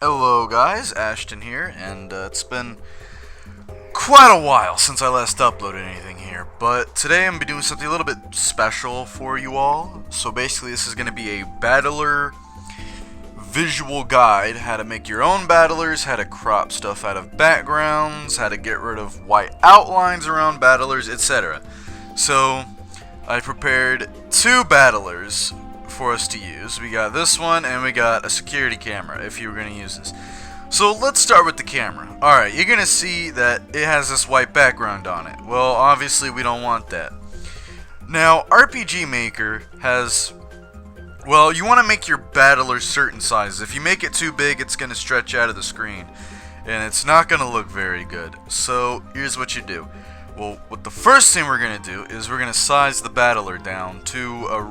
Hello guys, Ashton here, and it's been quite a while since I last uploaded anything here, but today I'm going to be doing something a little bit special for you all. So basically this is going to be a battler visual guide, how to make your own battlers, how to crop stuff out of backgrounds, how to get rid of white outlines around battlers, etc. So I prepared two battlers for us to use. We got this one and we got a security camera if you were going to use this. So let's start with the camera. Alright, you're going to see that it has this white background on it. Well, obviously we don't want that. Now, RPG Maker has, well, you want to make your battlers certain sizes. If you make it too big, it's going to stretch out of the screen and it's not going to look very good. So here's what you do. Well, what the first thing we're going to do is we're going to size the battler down to a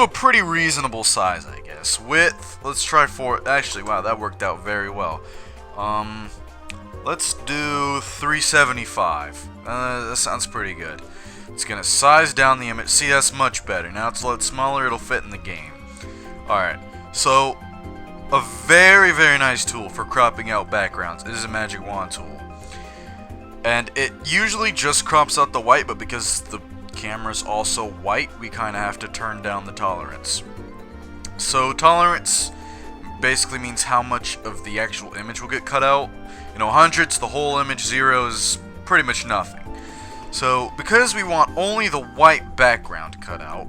pretty reasonable size, I guess. Width, let's try actually, wow, that worked out very well. Let's do 375. That sounds pretty good. It's gonna size down the image. See, that's much better. Now it's a lot smaller, it'll fit in the game. Alright, so a very, very nice tool for cropping out backgrounds is a magic wand tool. And it usually just crops out the white, but because the camera's also white, we kind of have to turn down the tolerance. So tolerance basically means how much of the actual image will get cut out. You know, 100's the whole image, 0 is pretty much nothing. So because we want only the white background cut out,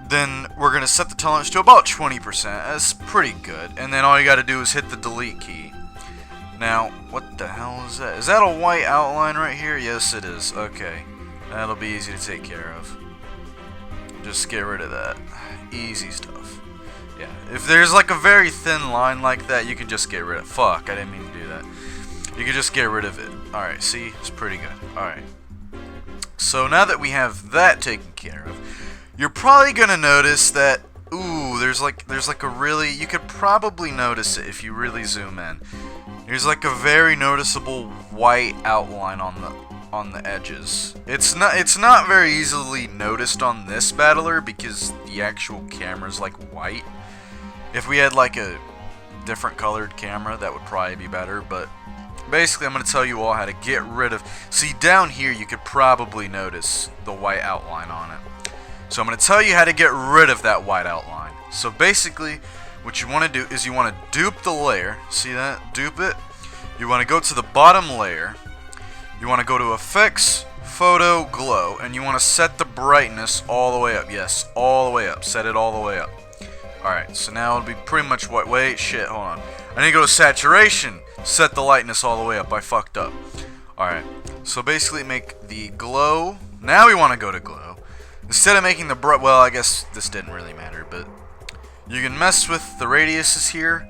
then we're going to set the tolerance to about 20%. That's pretty good. And then all you got to do is hit the delete key. Now, what the hell is that? Is that a white outline right here? Yes, it is. Okay. That'll be easy to take care of. Just get rid of that. Easy stuff. Yeah. If there's like a very thin line like that, you can just get rid of it. Fuck, I didn't mean to do that. You can just get rid of it. Alright, see? It's pretty good. Alright. So now that we have that taken care of, you're probably gonna notice that, ooh, there's like a really, you could probably notice it if you really zoom in. There's like a very noticeable white outline on the edges. It's not very easily noticed on this battler because the actual camera's like white. If we had like a different colored camera, that would probably be better, but basically I'm going to tell you all how to get rid of, see down here you could probably notice the white outline on it. So I'm going to tell you how to get rid of that white outline. So basically what you want to do is you want to dupe the layer. See that? Dupe it. You want to go to the bottom layer. You want to go to Effects, Photo, Glow, and you want to set the brightness all the way up. Yes, all the way up. Set it all the way up. Alright, so now it'll be pretty much white. Wait, shit, hold on. I need to go to Saturation. Set the lightness all the way up. I fucked up. Alright, so basically make the glow. Now we want to go to Glow. Instead of making the bright, well, I guess this didn't really matter, but you can mess with the radiuses here.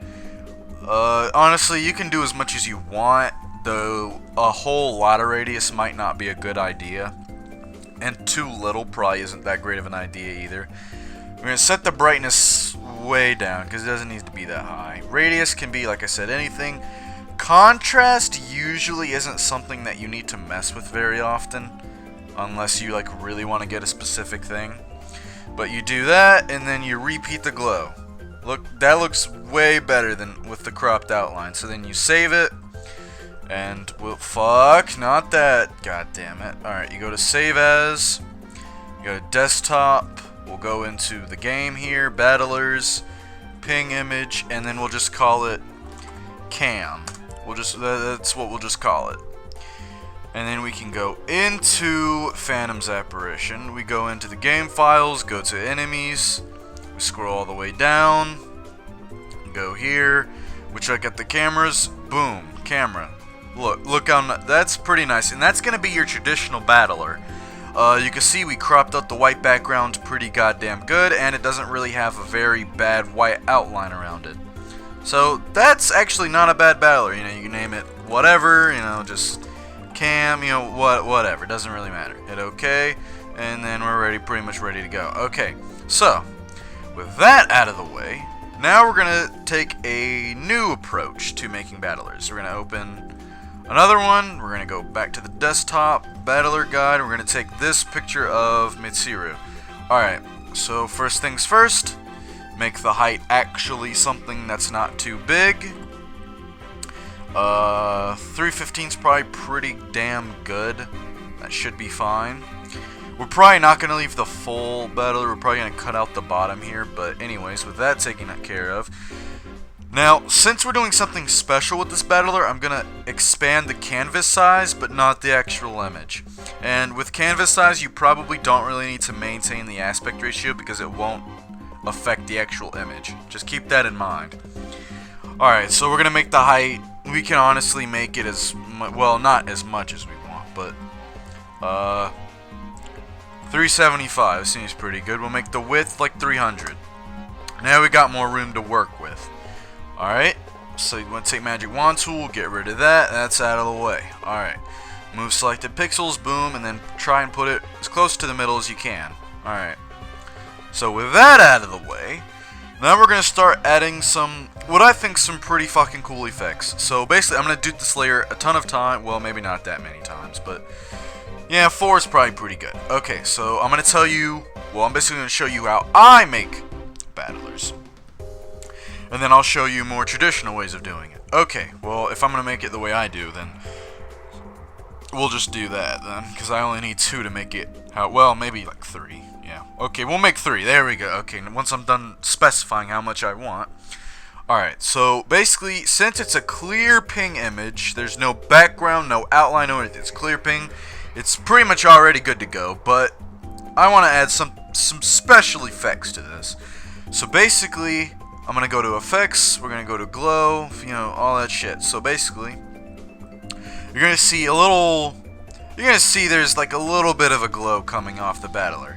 Honestly, you can do as much as you want, though a whole lot of radius might not be a good idea. And too little probably isn't that great of an idea either. We're going to set the brightness way down because it doesn't need to be that high. Radius can be, like I said, anything. Contrast usually isn't something that you need to mess with very often, unless you like really want to get a specific thing. But you do that and then you repeat the glow. Look, that looks way better than with the cropped outline. So then you save it, and well, fuck, not that. God damn it. All right, you go to Save As. You go to Desktop. We'll go into the game here, Battlers, Ping Image, and then we'll just call it Cam. That's what we'll just call it. And then we can go into Phantom's Apparition. We go into the game files, go to Enemies. We scroll all the way down, go here, we check out the cameras, boom, camera. Look on, that's pretty nice, and that's going to be your traditional battler. You can see we cropped out the white background pretty goddamn good, and it doesn't really have a very bad white outline around it. So that's actually not a bad battler. You know, you can name it whatever, you know, just Cam, you know, whatever, doesn't really matter. Hit OK, and then we're pretty much ready to go. Okay, so with that out of the way, now we're going to take a new approach to making battlers. We're going to open another one. We're going to go back to the desktop, battler guide. We're going to take this picture of Mitsuru. Alright, so first things first, make the height actually something that's not too big. 315 is probably pretty damn good. That should be fine. We're probably not going to leave the full battler. We're probably going to cut out the bottom here. But anyways, with that taken care of. Now, since we're doing something special with this battler, I'm going to expand the canvas size, but not the actual image. And with canvas size, you probably don't really need to maintain the aspect ratio because it won't affect the actual image. Just keep that in mind. Alright, so we're going to make the height. We can honestly make it as well, not as much as we want, but 375 seems pretty good. We'll make the width like 300. Now we got more room to work with. Alright, so you want to take Magic Wand tool, get rid of that. That's out of the way. Alright, move selected pixels, boom, and then try and put it as close to the middle as you can. Alright, so with that out of the way, now we're going to start adding some, what I think some pretty fucking cool effects. So basically I'm going to do this layer a ton of time, well maybe not that many times, but yeah, 4 is probably pretty good. Okay, so I'm going to tell you, well I'm basically going to show you how I make battlers. And then I'll show you more traditional ways of doing it. Okay, well if I'm going to make it the way I do, then we'll just do that then, because I only need 2 to make it how, well maybe like 3. Yeah. Okay, we'll make 3. There we go. Okay, once I'm done specifying how much I want. Alright, so basically, since it's a clear ping image, there's no background, no outline, or anything. It's clear ping. It's pretty much already good to go, but I want to add some special effects to this. So basically, I'm going to go to effects, we're going to go to glow, you know, all that shit. So basically, you're going to see there's like a little bit of a glow coming off the battler.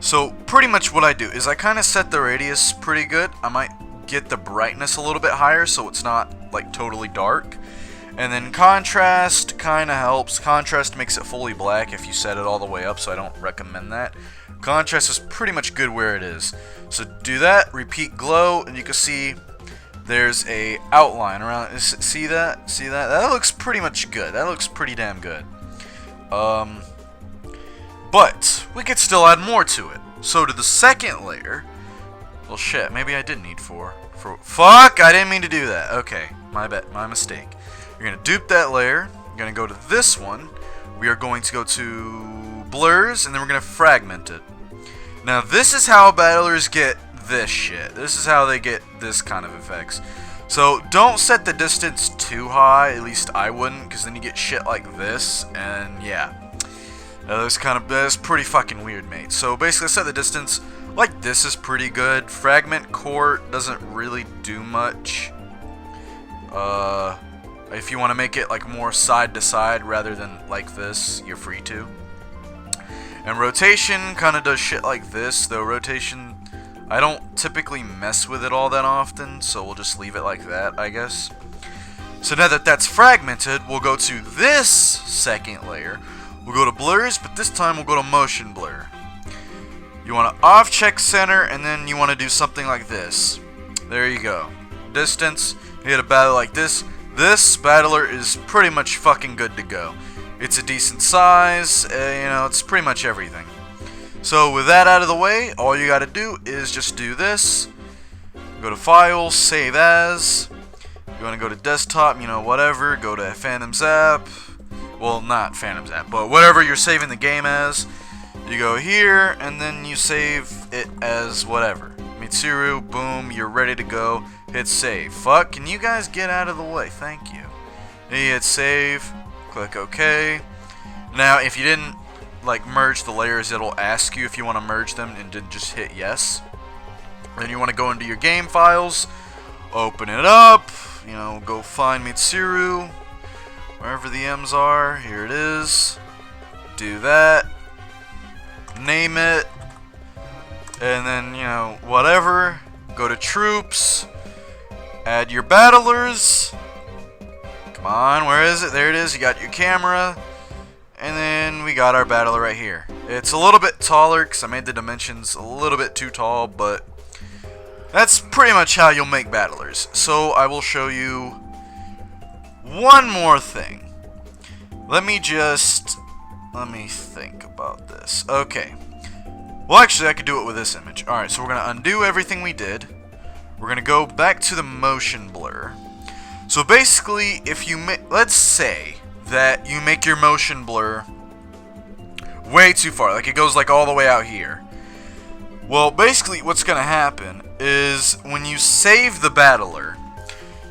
So pretty much what I do is I kind of set the radius pretty good. I might get the brightness a little bit higher so it's not like totally dark. And then contrast kind of helps. Contrast makes it fully black if you set it all the way up, so I don't recommend that. Contrast is pretty much good where it is. So do that, repeat glow, and you can see there's a outline around it. See that? See that? That looks pretty much good. That looks pretty damn good. But we could still add more to it. So to the second layer, well shit, maybe I did need 4. Fuck, I didn't mean to do that. Okay, my mistake. You're gonna dupe that layer. You're gonna go to this one. We are going to go to blurs, and then we're gonna fragment it. Now this is how battlers get this shit. This is how they get this kind of effects. So don't set the distance too high. At least I wouldn't, because then you get shit like this, and yeah. That's pretty fucking weird, mate. So basically, set the distance like this is pretty good. Fragment court doesn't really do much. If you want to make it like more side to side rather than like this, you're free to. And rotation kind of does shit like this, though rotation, I don't typically mess with it all that often, so we'll just leave it like that, I guess. So now that that's fragmented, we'll go to this second layer. We'll go to blurs, but this time we'll go to motion blur. You want to off check center, and then you want to do something like this. There you go. Distance, you hit a battler like this. This battler is pretty much fucking good to go. It's a decent size, you know, it's pretty much everything. So with that out of the way, all you got to do is just do this. Go to File, Save As. You want to go to Desktop, you know, whatever. Go to Phantom Zap. Well, not Phantom Zap, but whatever you're saving the game as. You go here, and then you save it as whatever. Mitsuru, boom, you're ready to go. Hit save. Fuck, can you guys get out of the way? Thank you. Then you hit save. Click OK. Now, if you didn't like merge the layers, it'll ask you if you want to merge them, and then just hit yes. Then you want to go into your game files, open it up, you know, go find Mitsuru, wherever the M's are. Here it is. Do that. Name it. And then, you know, whatever. Go to troops. Add your battlers. Come on, where is it? There it is. You got your camera. And then we got our battler right here. It's a little bit taller because I made the dimensions a little bit too tall, but that's pretty much how you'll make battlers. So I will show you one more thing. Let me think about this. Okay. Well, actually, I could do it with this image. Alright, so we're going to undo everything we did. We're going to go back to the motion blur. So basically, if you let's say that you make your motion blur way too far, like it goes like all the way out here. Well, basically what's going to happen is when you save the battler,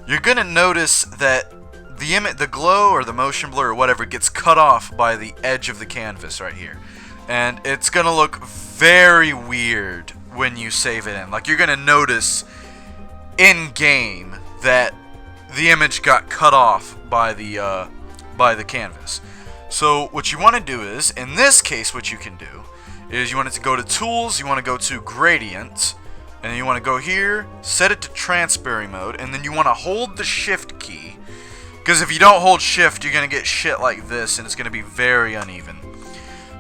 you're going to notice that the glow or the motion blur or whatever gets cut off by the edge of the canvas right here. And it's going to look very weird when you save it in. Like, you're going to notice in-game that the image got cut off by the canvas. So what you want to do is, in this case, what you can do is you want to go to Tools, you want to go to Gradient, and you want to go here, set it to transparency mode, and then you want to hold the Shift key, because if you don't hold Shift, you're going to get shit like this, and it's going to be very uneven.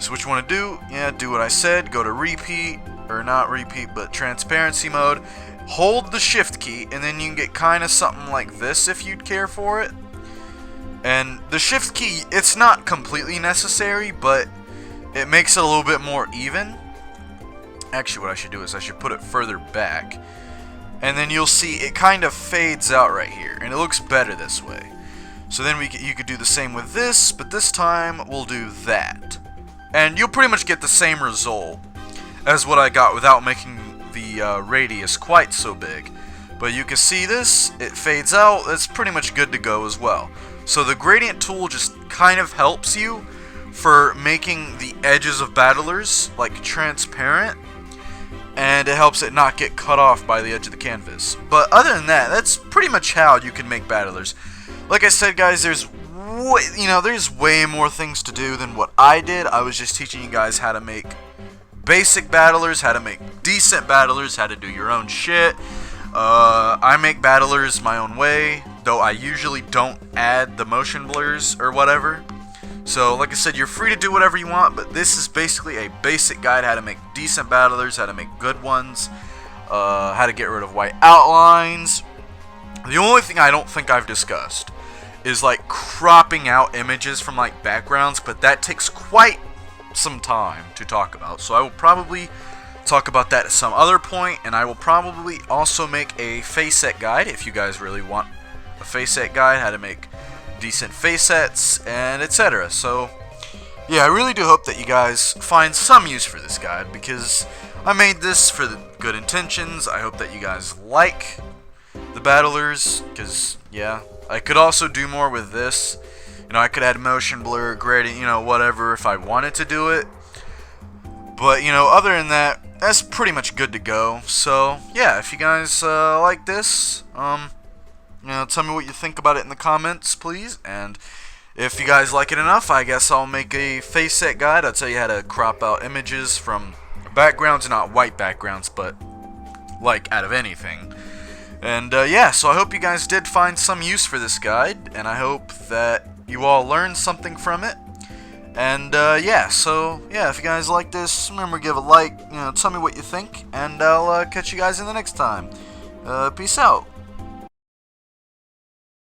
So what you want to do, yeah, do what I said, go to Repeat, or not Repeat, but Transparency mode, hold the Shift key, and then you can get kind of something like this if you'd care for it. And the Shift key, it's not completely necessary, but it makes it a little bit more even. Actually, what I should do is I should put it further back. And then you'll see it kind of fades out right here, and it looks better this way. So then you could do the same with this, but this time we'll do that. And you'll pretty much get the same result as what I got without making the radius quite so big. But you can see this, it fades out, it's pretty much good to go as well. So the gradient tool just kind of helps you for making the edges of battlers like transparent, and it helps it not get cut off by the edge of the canvas. But other than that, that's pretty much how you can make battlers. Like I said, guys, there's way more things to do than what I did. I was just teaching you guys how to make basic battlers, how to make decent battlers, how to do your own shit. I make battlers my own way, though I usually don't add the motion blurs or whatever. So, like I said, you're free to do whatever you want, but this is basically a basic guide how to make decent battlers, how to make good ones, how to get rid of white outlines. The only thing I don't think I've discussed is like cropping out images from like backgrounds, but that takes quite some time to talk about. So I will probably talk about that at some other point, and I will probably also make a face set guide if you guys really want a face set guide, how to make decent face sets and etc. So yeah, I really do hope that you guys find some use for this guide, because I made this for the good intentions. I hope that you guys like the battlers, because yeah, I could also do more with this. You know, I could add motion blur, gradient, you know, whatever if I wanted to do it. But, you know, other than that, that's pretty much good to go. So, yeah, if you guys like this, you know, tell me what you think about it in the comments, please. And if you guys like it enough, I guess I'll make a face set guide. I'll tell you how to crop out images from backgrounds, not white backgrounds, but like out of anything. And yeah, so I hope you guys did find some use for this guide, and I hope that you all learned something from it. And yeah, so yeah, if you guys like this, remember, give a like, you know, tell me what you think, and I'll catch you guys in the next time. Peace out.